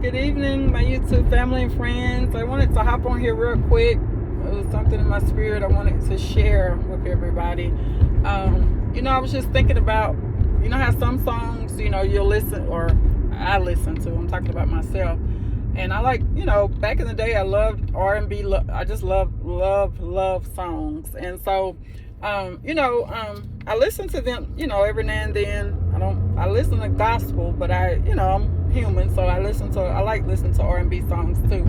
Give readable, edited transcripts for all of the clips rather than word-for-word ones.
Good evening, my YouTube family and friends. I wanted to hop on here real quick. It was something in my spirit I wanted to share with everybody. I was just thinking about, how some songs, you'll listen, or I listen to. I'm talking about myself. And I like, back in the day, I loved R&B. I just love songs. And so, I listen to them, every now and then. I listen to gospel, but I'm human, so I like listening to R&B songs too.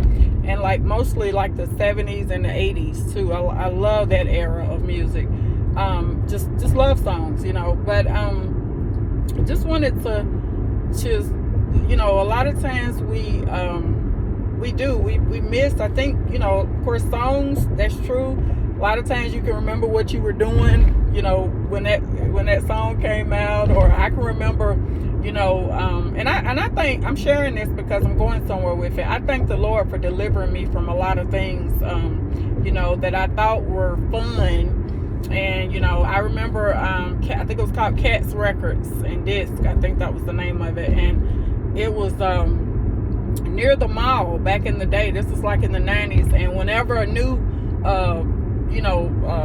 And like mostly like the 70s and the 80s too. I love that era of music. Just love songs, but just wanted to just, a lot of times we miss, I think, of course, songs, that's true. A lot of times you can remember what you were doing, when that song came out, or I can remember, and I think I'm sharing this because I'm going somewhere with it. I thank the Lord for delivering me from a lot of things, that I thought were fun. And, I remember, I think it was called Cats Records and Disc. I think that was the name of it. And it was, near the mall back in the day. This was like in the 90s. And whenever a new,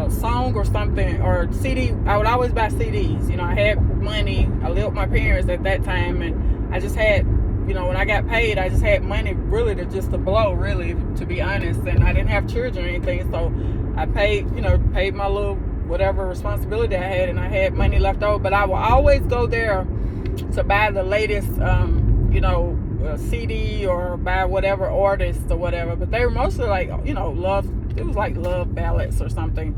song or something or CD, I would always buy CDs. I had money. I lived with my parents at that time, and I just had, when I got paid, I just had money really to blow, really, to be honest. And I didn't have children or anything, so I paid my little whatever responsibility I had, and I had money left over. But I will always go there to buy the latest, CD or buy whatever artist or whatever. But they were mostly like, love. It was like love ballads or something.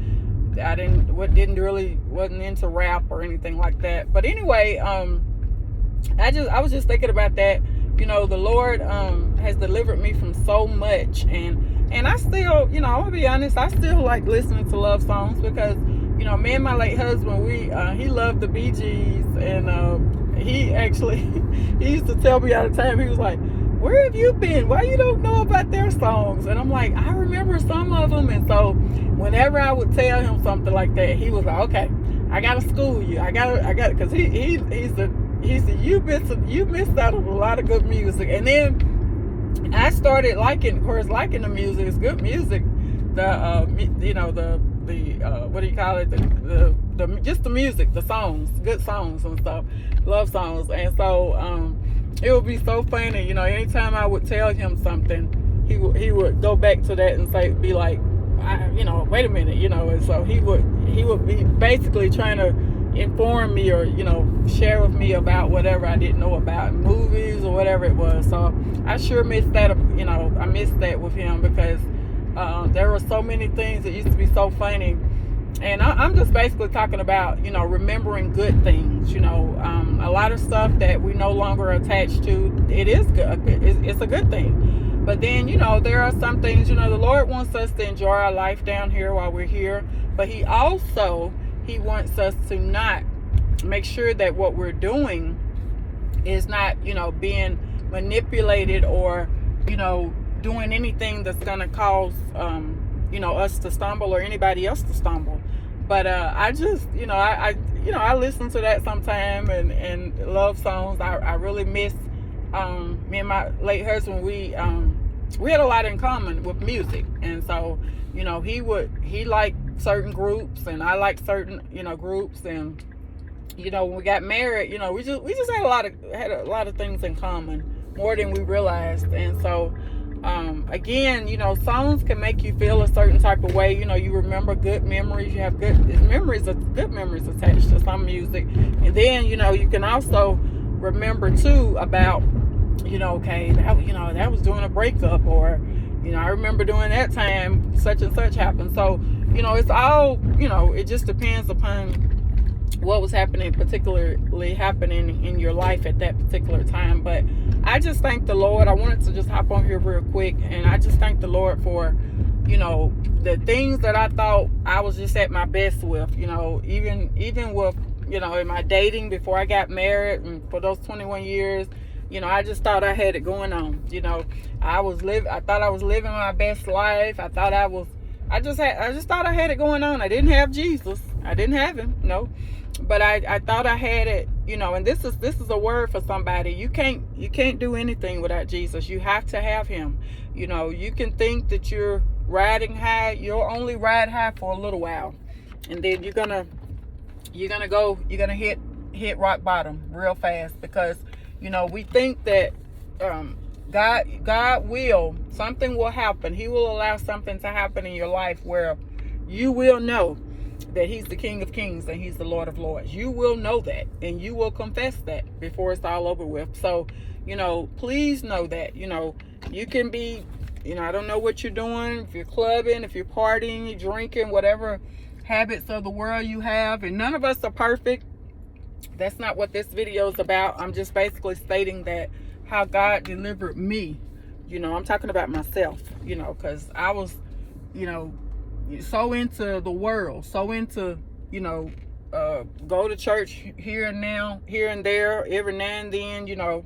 I wasn't into rap or anything like that. But anyway, I was just thinking about that. The Lord has delivered me from so much, and I still, I'm gonna be honest, I still like listening to love songs because, me and my late husband, he loved the Bee Gees, and he actually he used to tell me all the time. He was like, "Where have you been? Why you don't know about their songs?" And I'm like, I remember some of them. And so whenever I would tell him something like that, he was like, "Okay, I gotta school you. I got because he said you missed out on a lot of good music." And then I started liking the music. It's good music. The what do you call it? Just the music, the songs, good songs and stuff, love songs. And so it would be so funny, anytime I would tell him something, he would go back to that and be like, wait a minute, and so he would be basically trying to inform me or, share with me about whatever I didn't know about, movies or whatever it was. So I sure missed that, I missed that with him because there were so many things that used to be so funny. And I'm just basically talking about, remembering good things, a lot of stuff that we no longer attached to. It is good. It's a good thing. But then, there are some things, the Lord wants us to enjoy our life down here while we're here. But he wants us to not make sure that what we're doing is not, being manipulated or, doing anything that's going to cause, us to stumble or anybody else to stumble. But I just, I listen to that sometime and love songs. I really miss me and my late husband. We had a lot in common with music, and so he liked certain groups and I liked certain groups, and when we got married, we just had a lot of things in common, more than we realized. And so again, songs can make you feel a certain type of way. You remember good memories. You have good memories attached to some music. And then, you can also remember too about, okay, that was during a breakup, or, I remember during that time such and such happened. So, it's all, it just depends upon what was particularly happening in your life at that particular time. But I just thank the Lord. I wanted to just hop on here real quick, and I just thank the Lord for, the things that I thought I was just at my best with, even with, in my dating before I got married, and for those 21 years, I just thought I had it going on. I thought I was living my best life. I just thought I had it going on. I didn't have Jesus. I didn't have him, but I thought I had it, and this is a word for somebody. You can't do anything without Jesus. You have to have him. You can think that you're riding high. You'll only ride high for a little while, and then you're gonna hit rock bottom real fast, because we think that God will, something will happen. He will allow something to happen in your life where you will know that he's the King of Kings and he's the Lord of Lords. You will know that, and you will confess that before it's all over with. So, please know that, you can be, I don't know what you're doing, if you're clubbing, if you're partying, you're drinking, whatever habits of the world you have, and none of us are perfect. That's not what this video is about. I'm just basically stating that how God delivered me. I'm talking about myself, because I was, so into the world, so into, go to church here and there, every now and then.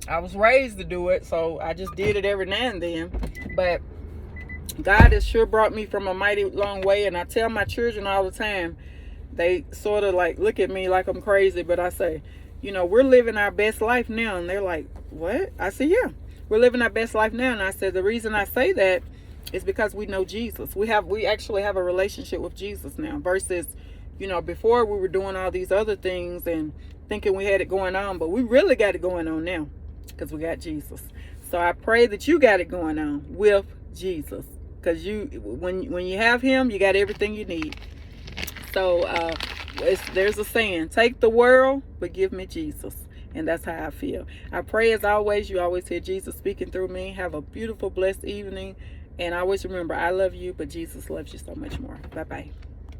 I was raised to do it, so I just did it every now and then. But God has sure brought me from a mighty long way, and I tell my children all the time, they sort of like look at me like I'm crazy, but I say, we're living our best life now. And they're like, what? I say, yeah, we're living our best life now. And I said, the reason I say that is because we know Jesus. We actually have a relationship with Jesus now, versus, before we were doing all these other things and thinking we had it going on, but we really got it going on now because we got Jesus. So I pray that you got it going on with Jesus, because when you have him, you got everything you need. So there's a saying, take the world, but give me Jesus. And that's how I feel. I pray, as always, you always hear Jesus speaking through me. Have a beautiful, blessed evening. And always remember, I love you, but Jesus loves you so much more. Bye-bye.